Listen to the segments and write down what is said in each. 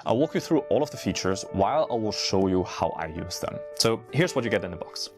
I'll walk you through all of the features while I will show you how I use them. So here's what you get in the box.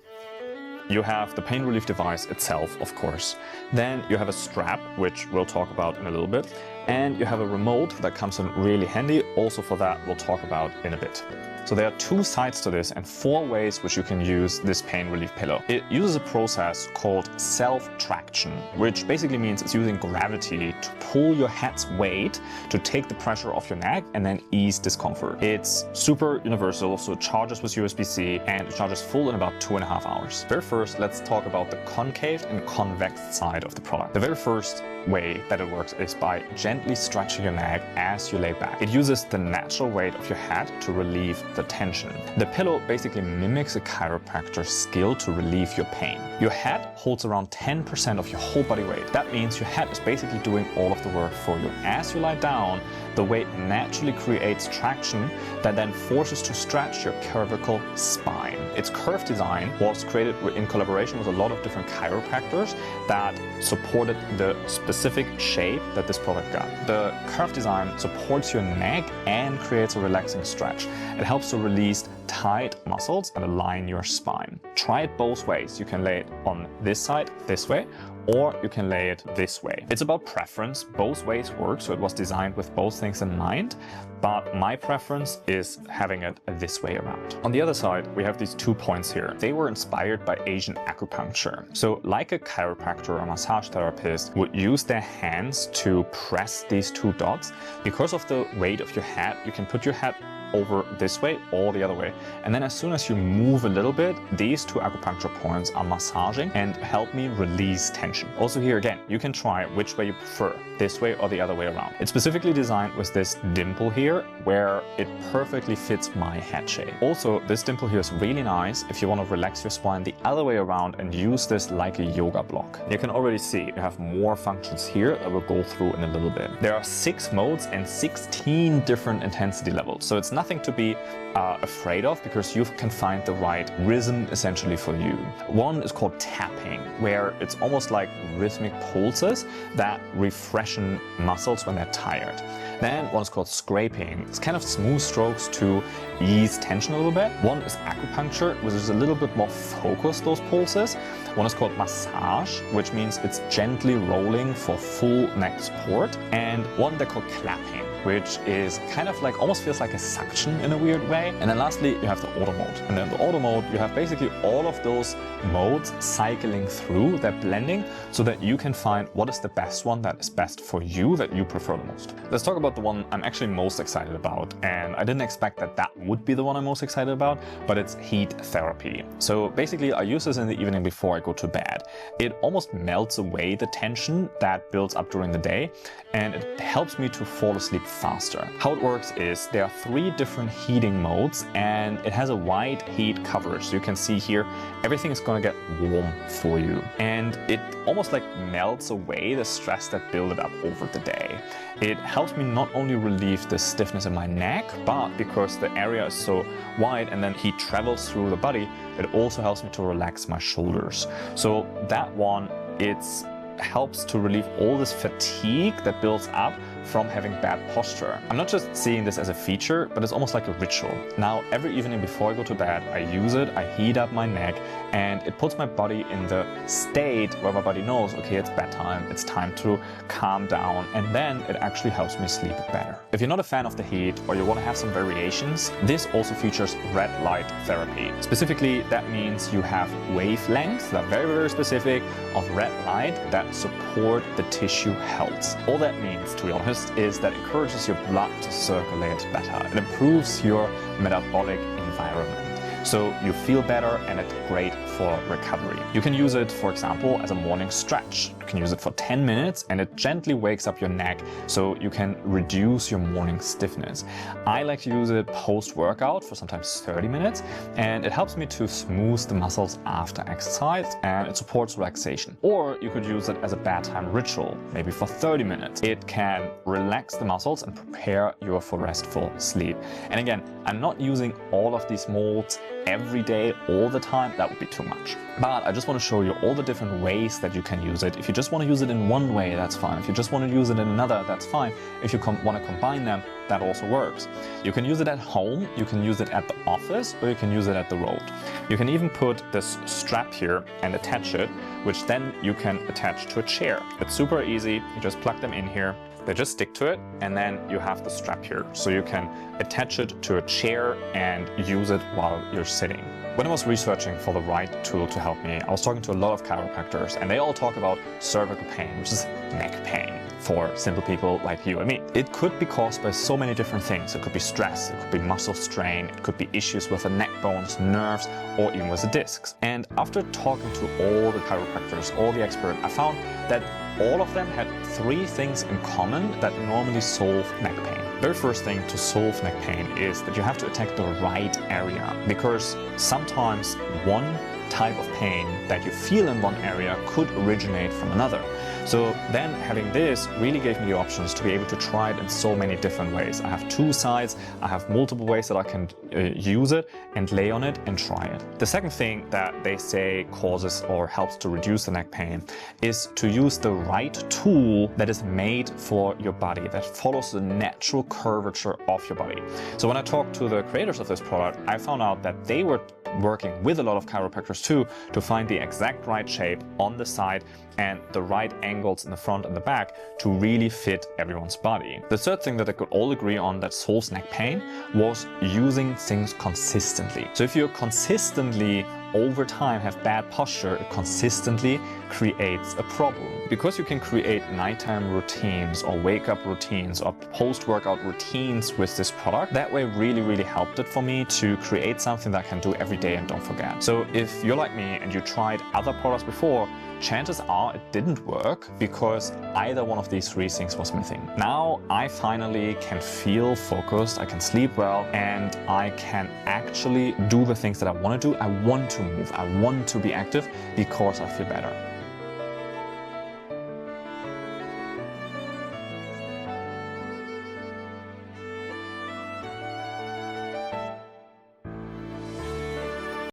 You have the pain relief device itself, of course. Then you have a strap, which we'll talk about in a little bit. And you have a remote that comes in really handy. Also for that, we'll talk about in a bit. So there are 2 sides to this and 4 ways which you can use this pain relief pillow. It uses a process called self-traction, which basically means it's using gravity to pull your head's weight to take the pressure off your neck and then ease discomfort. It's super universal, so it charges with USB-C and it charges full in about 2.5 hours. Very first, let's talk about the concave and convex side of the product. The very first way that it works is by gently stretching your neck as you lay back. It uses the natural weight of your head to relieve the tension. The pillow basically mimics a chiropractor's skill to relieve your pain. Your head holds around 10% of your whole body weight. That means your head is basically doing all of the work for you. As you lie down, the weight naturally creates traction that then forces to stretch your cervical spine. Its curved design was created in collaboration with a lot of different chiropractors that supported the specific shape that this product got. The curved design supports your neck and creates a relaxing stretch. It helps to release tight muscles and align your spine. Try it both ways. You can lay it on this side, this way, or you can lay it this way. It's about preference. Both ways work, so it was designed with both things in mind, but my preference is having it this way around. On the other side, we have these 2 points here. They were inspired by Asian acupuncture. So like a chiropractor or a massage therapist would use their hands to press these 2 dots. Because of the weight of your head, you can put your head over this way or the other way. And then as soon as you move a little bit, these 2 acupuncture points are massaging and help me release tension. Also here again, you can try which way you prefer, this way or the other way around. It's specifically designed with this dimple here where it perfectly fits my head shape. Also, this dimple here is really nice if you want to relax your spine the other way around and use this like a yoga block. You can already see you have more functions here that we'll go through in a little bit. There are 6 modes and 16 different intensity levels. So it's nothing to be afraid of because you can find the right rhythm essentially for you. One is called tapping, where it's almost like rhythmic pulses that refreshen muscles when they're tired. Then one is called scraping. It's kind of smooth strokes to ease tension a little bit. One is acupuncture, which is a little bit more focused, those pulses. One is called massage, which means it's gently rolling for full neck support. And one they're called clapping, which is kind of like, almost feels like a suction in a weird way. And then lastly, you have the auto mode. And in the auto mode, you have basically all of those modes cycling through, they're blending so that you can find what is the best one that is best for you, that you prefer the most. Let's talk about the one I'm actually most excited about. And I didn't expect that that would be the one I'm most excited about, but it's heat therapy. So basically I use this in the evening before I go to bed. It almost melts away the tension that builds up during the day, and it helps me to fall asleep faster. How it works is there are 3 different heating modes and it has a wide heat coverage. So you can see here, everything is going to get warm for you. And it almost like melts away the stress that built up over the day. It helps me not only relieve the stiffness in my neck, but because the area is so wide and then heat travels through the body, it also helps me to relax my shoulders. So that one, it's helps to relieve all this fatigue that builds up from having bad posture. I'm not just seeing this as a feature, but it's almost like a ritual. Now, every evening before I go to bed, I use it, I heat up my neck, and it puts my body in the state where my body knows, okay, it's bedtime, it's time to calm down, and then it actually helps me sleep better. If you're not a fan of the heat or you want to have some variations, this also features red light therapy. Specifically, that means you have wavelengths that are very, very specific of red light that support the tissue health. All that means, to be honest, is that it encourages your blood to circulate better. It improves your metabolic environment. So you feel better and it's great for recovery. You can use it, for example, as a morning stretch. You can use it for 10 minutes and it gently wakes up your neck so you can reduce your morning stiffness. I like to use it post-workout for sometimes 30 minutes, and it helps me to smooth the muscles after exercise and it supports relaxation. Or you could use it as a bedtime ritual, maybe for 30 minutes. It can relax the muscles and prepare you for restful sleep. And again, I'm not using all of these molds every day, all the time, that would be too much. But I just want to show you all the different ways that you can use it. If you just want to use it in one way, that's fine. If you just want to use it in another, that's fine. If you want to combine them, that also works. You can use it at home, you can use it at the office, or you can use it at the road. You can even put this strap here and attach it, which then you can attach to a chair. It's super easy. You just plug them in here. They just stick to it, and then you have the strap here. So you can attach it to a chair and use it while you're sitting. When I was researching for the right tool to help me, I was talking to a lot of chiropractors, and they all talk about cervical pain, which is neck pain for simple people like you and me. It could be caused by so many different things. It could be stress, it could be muscle strain, it could be issues with the neck bones, nerves, or even with the discs. And after talking to all the chiropractors, all the experts, I found that all of them had 3 things in common that normally solve neck pain. The very first thing to solve neck pain is that you have to attack the right area, because sometimes one type of pain that you feel in one area could originate from another. So then having this really gave me the options to be able to try it in so many different ways. I have 2 sides, I have multiple ways that I can use it and lay on it and try it. The second thing that they say causes or helps to reduce the neck pain is to use the right tool that is made for your body, that follows the natural curvature of your body. So when I talked to the creators of this product, I found out that they were working with a lot of chiropractors too to find the exact right shape on the side and the right angles in the front and the back to really fit everyone's body. The third thing that they could all agree on that solves neck pain was using things consistently. So if you consistently over time have bad posture, it consistently creates a problem. Because you can create nighttime routines or wake up routines or post-workout routines with this product, that way really helped it for me to create something that I can do every day and don't forget. So if you're like me and you tried other products before, chances are it didn't work because either one of these 3 things was missing. Now I finally can feel focused, I can sleep well, and I can actually do the things that I want to do. I want to move, I want to be active because I feel better.